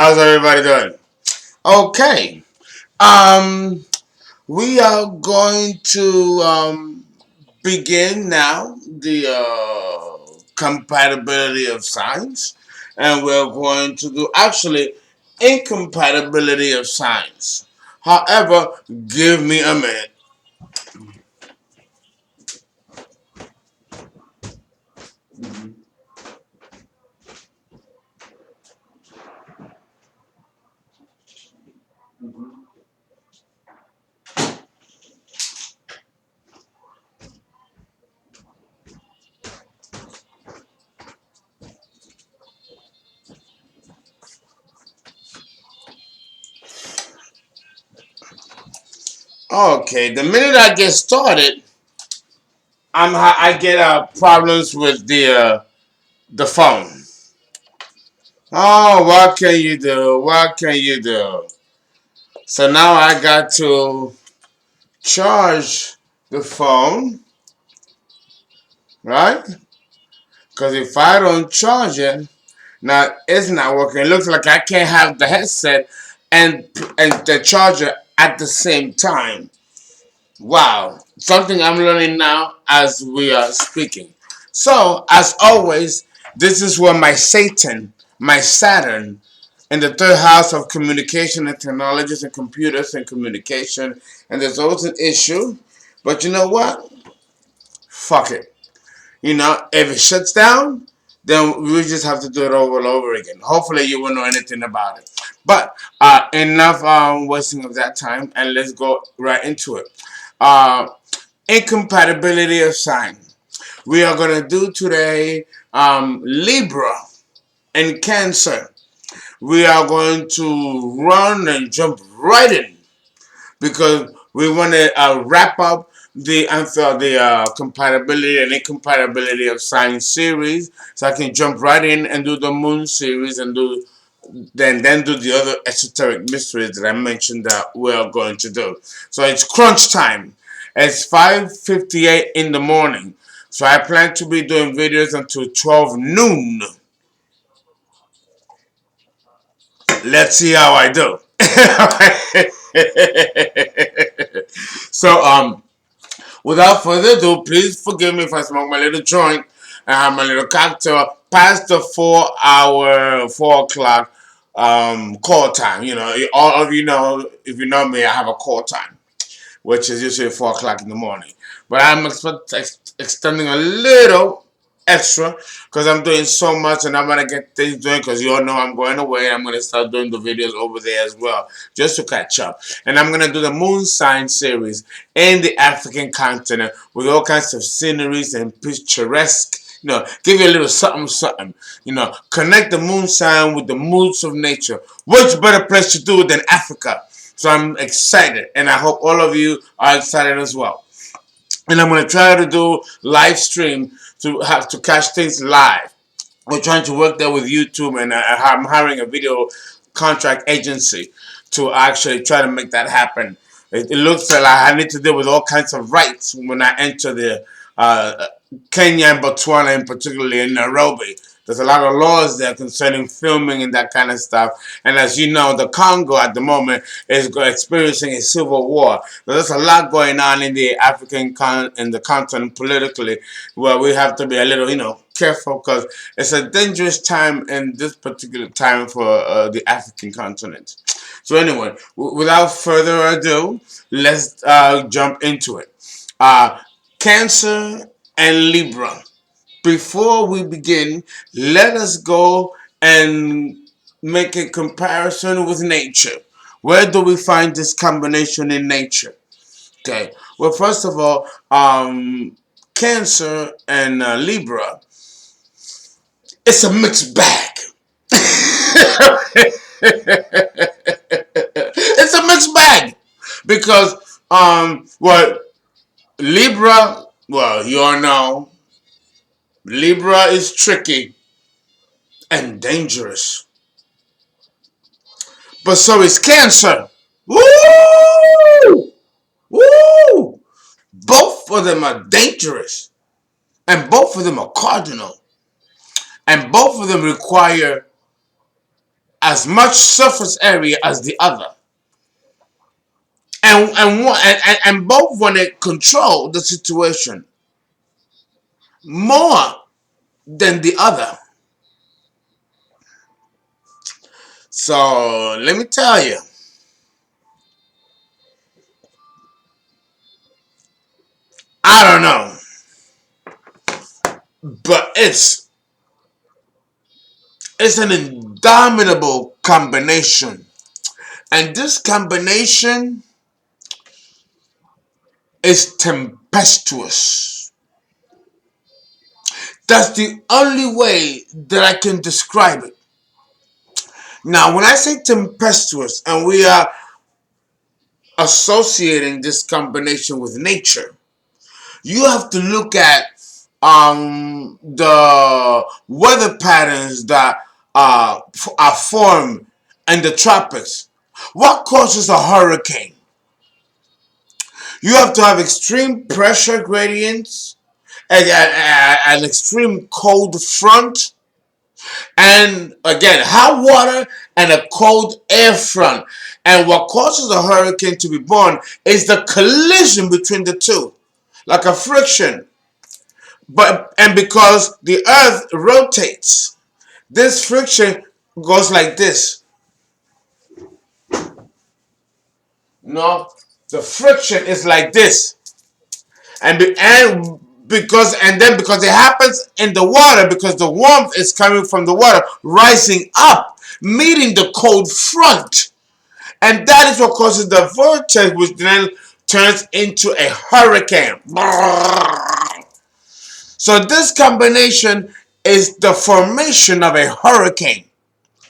How's everybody doing? Okay. Um, we are going to begin now the compatibility of signs, and we're going to do actually incompatibility of signs. However, give me a minute. Okay, the minute I get started, I get problems with the phone. Oh, what can you do? What can you do? So now I got to charge the phone, right? Because if I don't charge it, now it's not working. It looks like I can't have the headset and the charger at the same time. Wow, something I'm learning now as we are speaking. So, as always, this is where my Saturn, in the third house of communication and technologies and computers and communication, and there's always an issue. But you know what? Fuck it. If it shuts down, then we just have to do it over and over again. Hopefully, you won't know anything about it. But enough wasting of that time, and let's go right into it. Uh, Incompatibility of sign. We are going to do today Libra and Cancer. We are going to run and jump right in because we want to wrap up the compatibility and incompatibility of sign series, so I can jump right in and do the moon series and then do the other esoteric mysteries that I mentioned that we are going to do. So it's crunch time. It's 5:58 in the morning. So I plan to be doing videos until 12 noon. Let's see how I do. So without further ado, please forgive me if I smoke my little joint and have my little cocktail past the 4 hour, 4 o'clock call time. All of you know, if you know me, I have a call time, which is usually 4 o'clock in the morning. But I'm extending a little extra because I'm doing so much and I'm going to get things doing because you all know I'm going away. I'm going to start doing the videos over there as well just to catch up. And I'm going to do the moon sign series in the African continent with all kinds of sceneries and picturesque. Give you a little something, something. Connect the moon sign with the moods of nature. Which better place to do it than Africa? So I'm excited, and I hope all of you are excited as well. And I'm going to try to do live stream to have to catch things live. We're trying to work there with YouTube, and I'm hiring a video contract agency to actually try to make that happen. It looks like I need to deal with all kinds of rights when I enter the Kenya and Botswana, and particularly in Nairobi. There's a lot of laws there concerning filming and that kind of stuff. And as you know, the Congo at the moment is experiencing a civil war. So there's a lot going on in the in the continent politically, where we have to be a little, careful because it's a dangerous time in this particular time for the African continent. So anyway, without further ado, let's jump into it. Cancer and Libra. Before we begin, let us go and make a comparison with nature. Where do we find this combination in nature? Okay. Well, first of all, Cancer and Libra, it's a mixed bag. It's a mixed bag because Libra, well, you all know, Libra is tricky and dangerous. But so is Cancer. Woo! Woo! Both of them are dangerous. And both of them are cardinal. And both of them require as much surface area as the other. And both want to control the situation more than the other. So let me tell you, I don't know, but it's an indomitable combination, and this combination is tempestuous. That's the only way that I can describe it. Now, when I say tempestuous, and we are associating this combination with nature, you have to look at the weather patterns that are formed in the tropics. What causes a hurricane? You have to have extreme pressure gradients, an extreme cold front, and again, hot water and a cold air front. And what causes a hurricane to be born is the collision between the two, like a friction. And because the earth rotates, this friction goes like this. No, the friction is like this. And because it happens in the water, because the warmth is coming from the water rising up, meeting the cold front. And that is what causes the vortex, which then turns into a hurricane. So this combination is the formation of a hurricane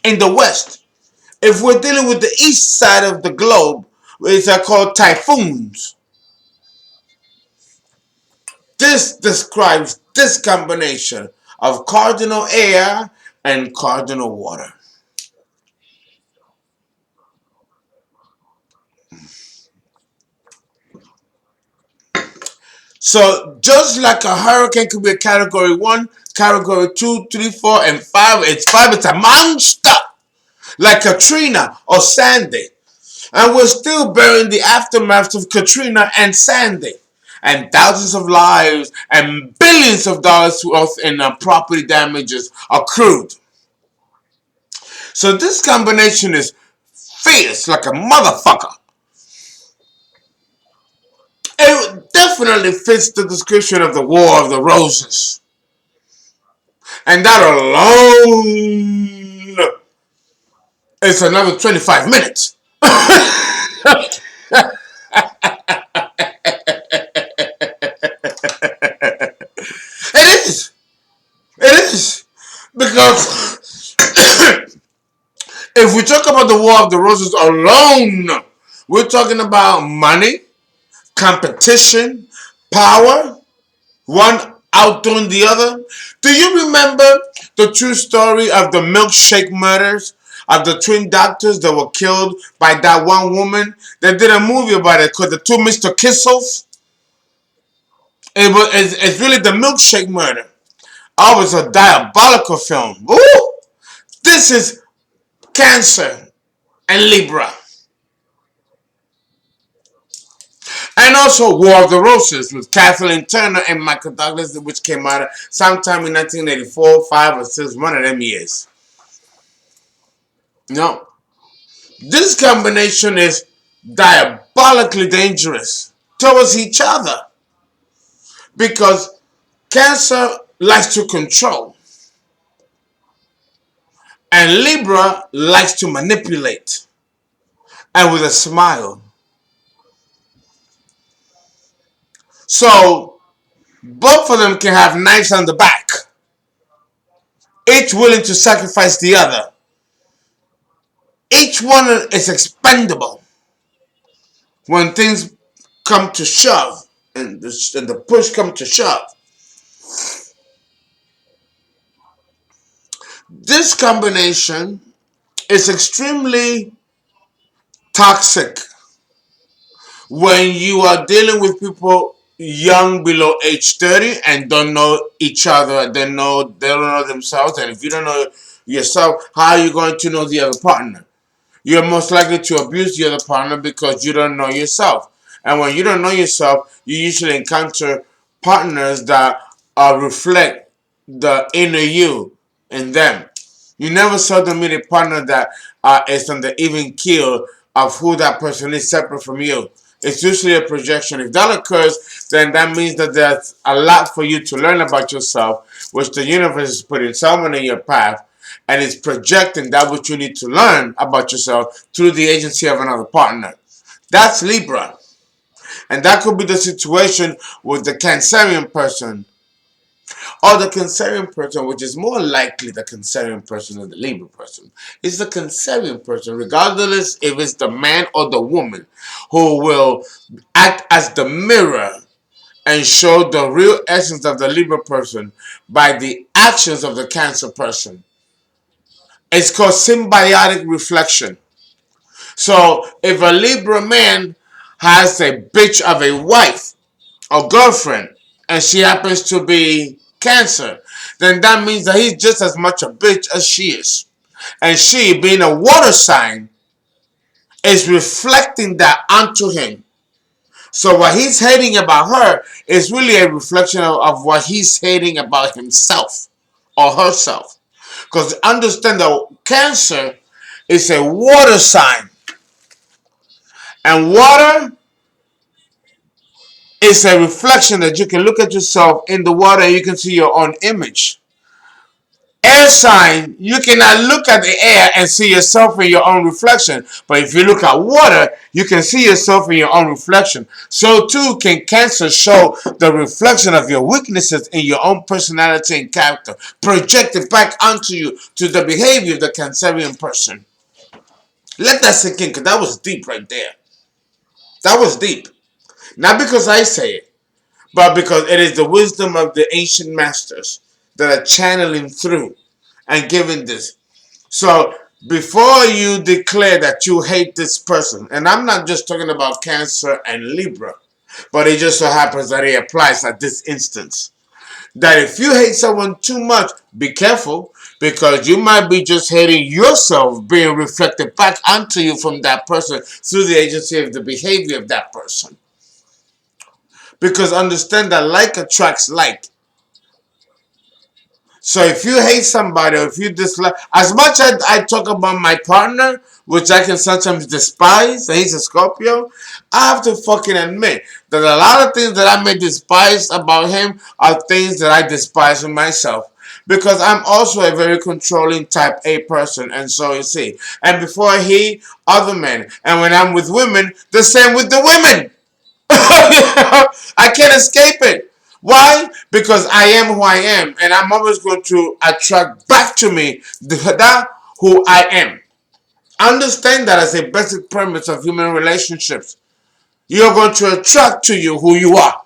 in the west. If we're dealing with the east side of the globe, it's called typhoons. This describes this combination of cardinal air and cardinal water. So just like a hurricane could be a category 1, category 2, 3, 4, and 5, it's a monster like Katrina or Sandy. And we're still bearing the aftermath of Katrina and Sandy. And thousands of lives and billions of dollars worth in property damages accrued. So this combination is fierce like a motherfucker. It definitely fits the description of the War of the Roses. And that alone is another 25 minutes. It is. It is. Because if we talk about the War of the Roses alone, we're talking about money, competition, power, one outdoing the other. Do you remember the true story of the milkshake murders of the twin doctors that were killed by that one woman? They did a movie about it called The Two Mr. Kissels. It's really the milkshake murder. Oh, it's a diabolical film. Ooh! This is Cancer and Libra. And also War of the Roses with Kathleen Turner and Michael Douglas, which came out sometime in 1984, 5 or 6, one of them years. No. This combination is diabolically dangerous towards each other because Cancer likes to control and Libra likes to manipulate, and with a smile. So both of them can have knives on the back, each willing to sacrifice the other. Each one is expendable when things come to shove and the push comes to shove. This combination is extremely toxic when you are dealing with people young below age 30 and don't know each other, they don't know themselves, and if you don't know yourself, how are you going to know the other partner? You're most likely to abuse the other partner because you don't know yourself. And when you don't know yourself, you usually encounter partners that reflect the inner you in them. You never seldom meet a partner that is on the even keel of who that person is separate from you. It's usually a projection. If that occurs, then that means that there's a lot for you to learn about yourself, which the universe is putting someone in your path, and it's projecting that what you need to learn about yourself through the agency of another partner. That's Libra. And that could be the situation with the Cancerian person, or the Cancerian person, which is more likely the Cancerian person than the Libra person. It's the Cancerian person, regardless if it's the man or the woman, who will act as the mirror and show the real essence of the Libra person by the actions of the Cancer person. It's called symbiotic reflection. So if a Libra man has a bitch of a wife or girlfriend and she happens to be Cancer, then that means that he's just as much a bitch as she is. And she, being a water sign, is reflecting that onto him. So what he's hating about her is really a reflection of what he's hating about himself or herself. Because understand that Cancer is a water sign. And water is a reflection that you can look at yourself in the water and you can see your own image. Air sign, you cannot look at the air and see yourself in your own reflection. But if you look at water, you can see yourself in your own reflection. So too can Cancer show the reflection of your weaknesses in your own personality and character, projected back onto you to the behavior of the Cancerian person. Let that sink in, because that was deep right there. That was deep. Not because I say it, but because it is the wisdom of the ancient masters that are channeling through and giving this. So before you declare that you hate this person, and I'm not just talking about Cancer and Libra, but it just so happens that it applies at this instance. That if you hate someone too much, be careful, because you might be just hating yourself being reflected back onto you from that person through the agency of the behavior of that person. Because understand that like attracts like. So if you hate somebody, or if you dislike, as much as I talk about my partner, which I can sometimes despise, and he's a Scorpio, I have to fucking admit that a lot of things that I may despise about him are things that I despise in myself. Because I'm also a very controlling type A person, and so you see. And before he, other men. And when I'm with women, the same with the women. I can't escape it. Why? Because I am who I am, and I'm always going to attract back to me that who I am. Understand that as a basic premise of human relationships. You're going to attract to you who you are.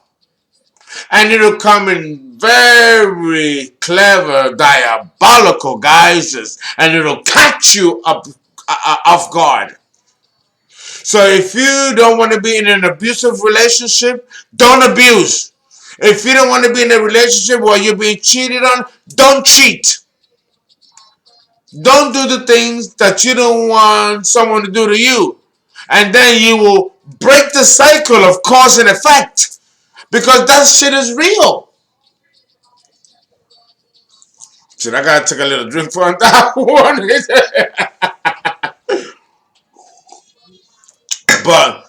And it'll come in very clever, diabolical guises, and it'll catch you up off guard. So if you don't want to be in an abusive relationship, don't abuse. If you don't want to be in a relationship where you're being cheated on, don't cheat. Don't do the things that you don't want someone to do to you. And then you will break the cycle of cause and effect. Because that shit is real. Shit, I gotta take a little drink for that one. But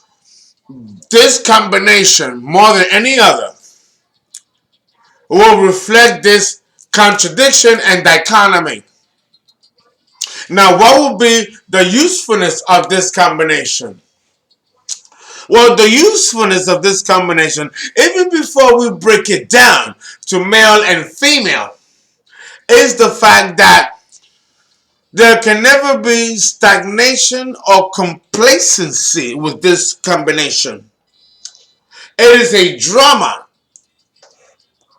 this combination, more than any other, will reflect this contradiction and dichotomy. Now, what will be the usefulness of this combination? Well, the usefulness of this combination, even before we break it down to male and female, is the fact that there can never be stagnation or complacency with this combination. It is a drama.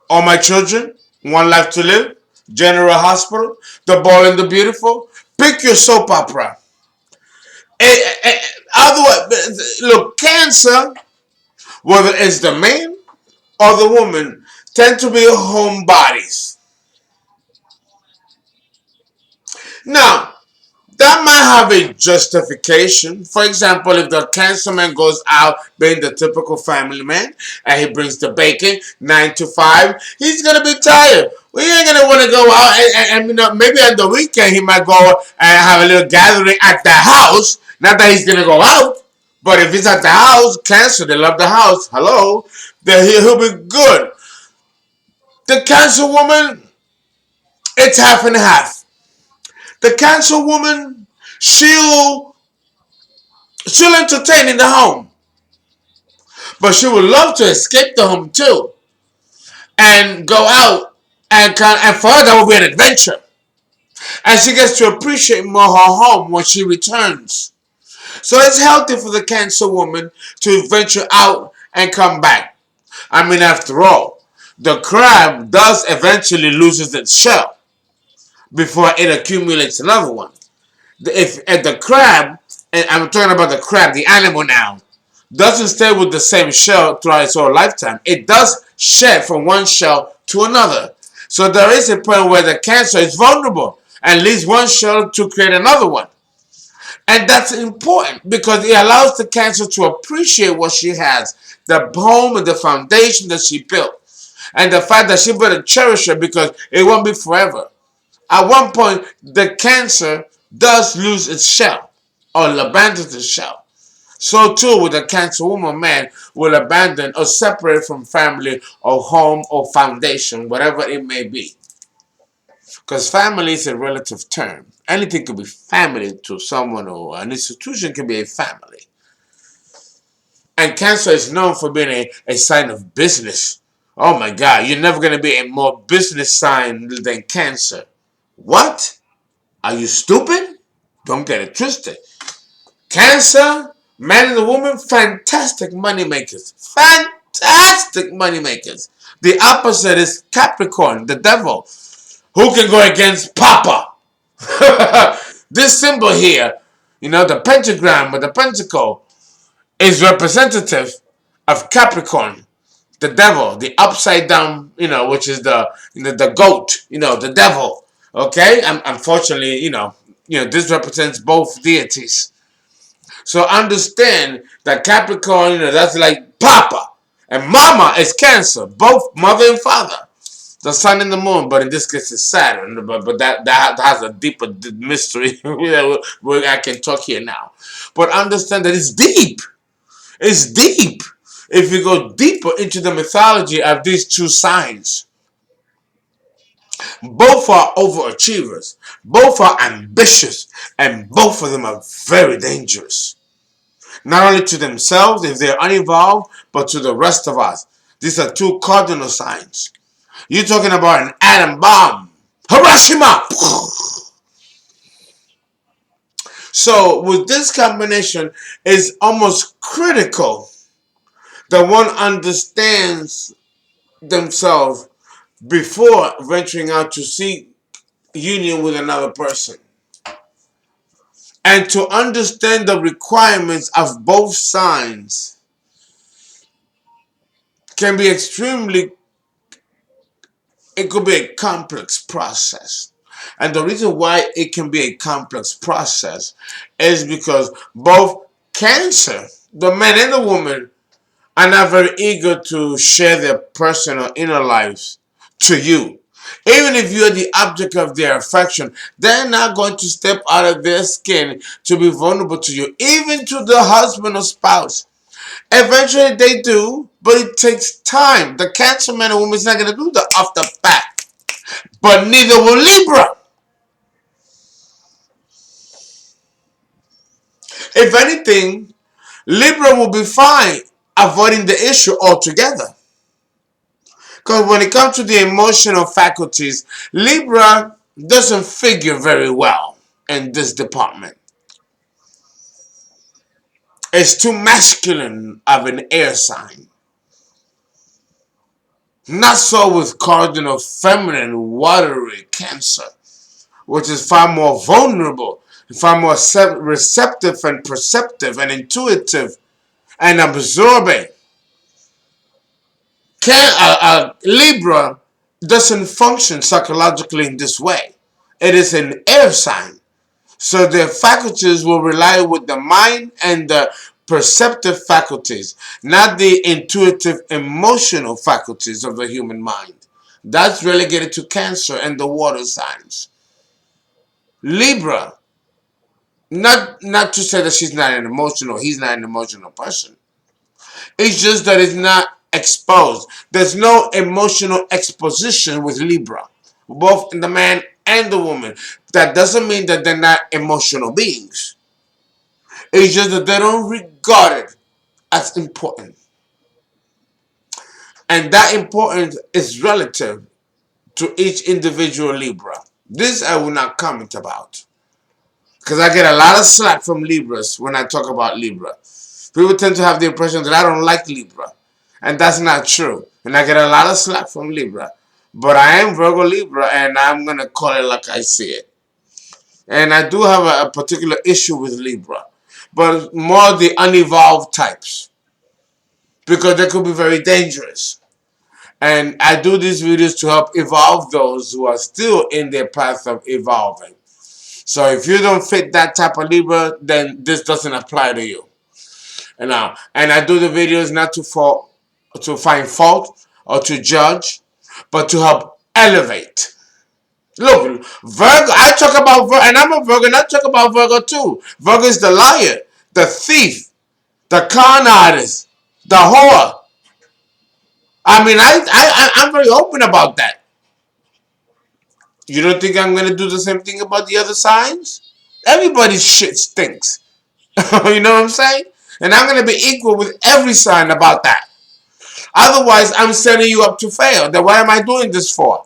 All my children, one life to live, General Hospital, The Bold and the Beautiful. Pick your soap opera. Otherwise, look, Cancer, whether it's the man or the woman, tend to be homebodies. Now, that might have a justification. For example, if the cancer man goes out being the typical family man and he brings the bacon 9 to 5, he's gonna be tired. We ain't gonna want to go out and maybe on the weekend he might go and have a little gathering at the house. Not that he's gonna go out, but if he's at the house, cancer, they love the house. Hello, then he'll be good. The cancer woman, it's half and half. The cancer woman, she'll she'll entertain in the home, but she would love to escape the home too and go out and for her that will be an adventure. And she gets to appreciate more her home when she returns. So it's healthy for the cancer woman to venture out and come back. I mean, after all, the crab does eventually loses its shell before it accumulates another one. If the crab, and I'm talking about the crab, the animal now, doesn't stay with the same shell throughout its whole lifetime. It does shed from one shell to another. So there is a point where the cancer is vulnerable and leaves one shell to create another one. And that's important because it allows the cancer to appreciate what she has, the home and the foundation that she built. And the fact that she better cherish it because it won't be forever. At one point, the cancer does lose its shell or abandons its shell. So too with a cancer woman, man will abandon or separate from family or home or foundation, whatever it may be. Because family is a relative term. Anything could be family to someone, or an institution can be a family. And cancer is known for being a sign of business. Oh my God, you're never going to be a more business sign than cancer. What? Are you stupid? Don't get it twisted. Cancer, man and the woman, fantastic money makers. Fantastic money makers. The opposite is Capricorn, the devil. Who can go against Papa? This symbol here, the pentagram or the pentacle, is representative of Capricorn, the devil, the upside down, which is the goat, the devil. Okay, unfortunately, this represents both deities. So understand that Capricorn, that's like Papa, and Mama is Cancer, both mother and father. The sun and the moon, but in this case it's Saturn. But that has a deeper mystery where I can talk here now. But understand that it's deep. It's deep. If you go deeper into the mythology of these two signs, both are overachievers, both are ambitious, and both of them are very dangerous. Not only to themselves if they're uninvolved, but to the rest of us. These are two cardinal signs. You're talking about an atom bomb. Hiroshima! So with this combination, it's almost critical that one understands themselves before venturing out to seek union with another person. And to understand the requirements of both signs can be it could be a complex process. And the reason why it can be a complex process is because both Cancer, the man and the woman, are not very eager to share their personal inner lives to you. Even if you're the object of their affection, they're not going to step out of their skin to be vulnerable to you, even to the husband or spouse. Eventually they do, but it takes time. The Cancer man or woman is not going to do that off the bat. But neither will Libra. If anything, Libra will be fine avoiding the issue altogether. Because when it comes to the emotional faculties, Libra doesn't figure very well in this department. It's too masculine of an air sign. Not so with cardinal feminine watery Cancer, which is far more vulnerable, far more receptive and perceptive and intuitive and absorbing. Libra doesn't function psychologically in this way. It is an air sign. So their faculties will rely with the mind and the perceptive faculties, not the intuitive emotional faculties of the human mind. That's relegated to Cancer and the water signs. Libra, not to say that she's not an emotional, he's not an emotional person. It's just that it's not exposed. There's no emotional exposition with Libra, both in the man and the woman. That doesn't mean that they're not emotional beings. It's just that they don't regard it as important. And that importance is relative to each individual Libra. This I will not comment about. Because I get a lot of slack from Libras when I talk about Libra. People tend to have the impression that I don't like Libra. And that's not true. And I get a lot of slack from Libra. But I am Virgo Libra, and I'm going to call it like I see it. And I do have a particular issue with Libra. But more the unevolved types. Because they could be very dangerous. And I do these videos to help evolve those who are still in their path of evolving. So if you don't fit that type of Libra, then this doesn't apply to you. And I do the videos not to find fault or to judge, but to help elevate. Look, Virgo, I talk about Virgo, and I'm a Virgo, and I talk about Virgo too. Virgo is the liar, the thief, the con artist, the whore. I mean, I'm very open about that. You don't think I'm going to do the same thing about the other signs? Everybody's shit stinks. You know what I'm saying? And I'm going to be equal with every sign about that. Otherwise, I'm setting you up to fail. Then what am I doing this for?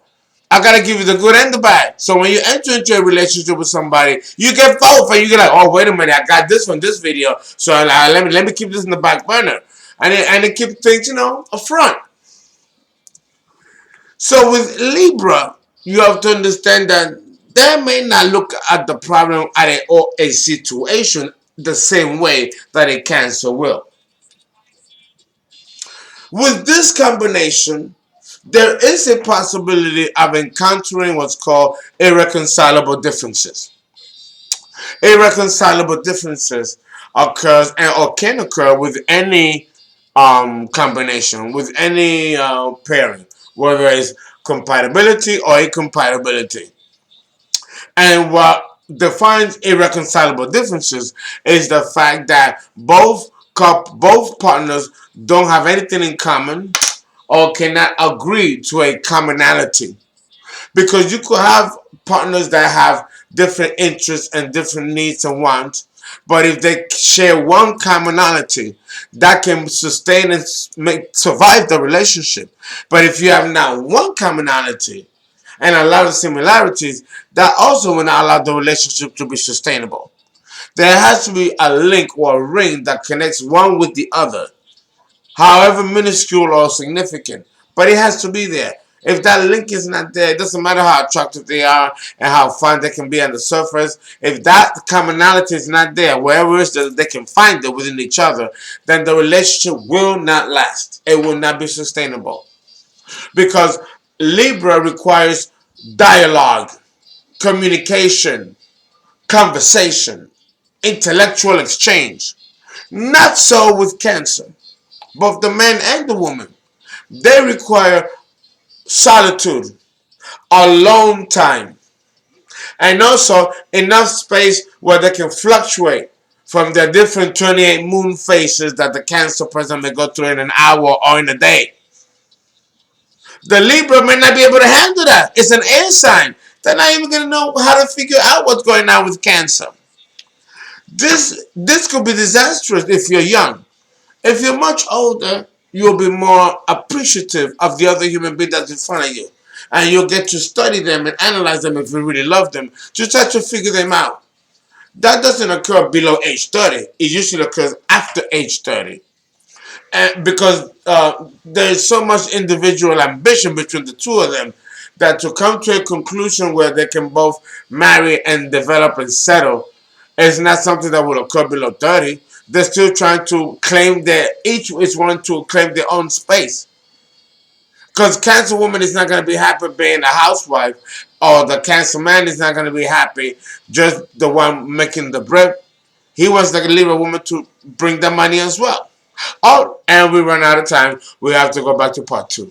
I got to give you the good and the bad. So when you enter into a relationship with somebody, you get both. And you get like, oh, wait a minute, I got this from this video. So let me keep this in the back burner. And it keep things, up front. So with Libra, you have to understand that they may not look at the problem at a situation the same way that a Cancer will. With this combination, there is a possibility of encountering what's called irreconcilable differences. Irreconcilable differences occurs or can occur with any combination, with any pairing, whether it's compatibility or incompatibility. And what defines irreconcilable differences is the fact that both partners don't have anything in common or cannot agree to a commonality. Because you could have partners that have different interests and different needs and wants, but if they share one commonality, that can sustain and survive the relationship. But if you have not one commonality and a lot of similarities, that also will not allow the relationship to be sustainable. There has to be a link or a ring that connects one with the other, however minuscule or significant, but it has to be there. If that link is not there, it doesn't matter how attractive they are and how fun they can be on the surface. If that commonality is not there, wherever it is that they can find it within each other, then the relationship will not last. It will not be sustainable. Because Libra requires dialogue, communication, conversation, intellectual exchange. Not so with Cancer. Both the man and the woman. They require solitude, alone time, and also enough space where they can fluctuate from their different 28 moon phases that the Cancer person may go through in an hour or in a day. The Libra may not be able to handle that. It's an air sign. They're not even going to know how to figure out what's going on with Cancer. This could be disastrous if you're young. If you're much older, you'll be more appreciative of the other human being that's in front of you. And you'll get to study them and analyze them if you really love them, to try to figure them out. That doesn't occur below age 30. It usually occurs after age 30. And because there's so much individual ambition between the two of them, that to come to a conclusion where they can both marry and develop and settle is not something that will occur below 30. They're still trying to claim each is wanting to claim their own space. Because Cancer woman is not going to be happy being a housewife, or the Cancer man is not going to be happy just the one making the bread. He wants the Libra woman to bring the money as well. Oh, and we run out of time. We have to go back to part 2.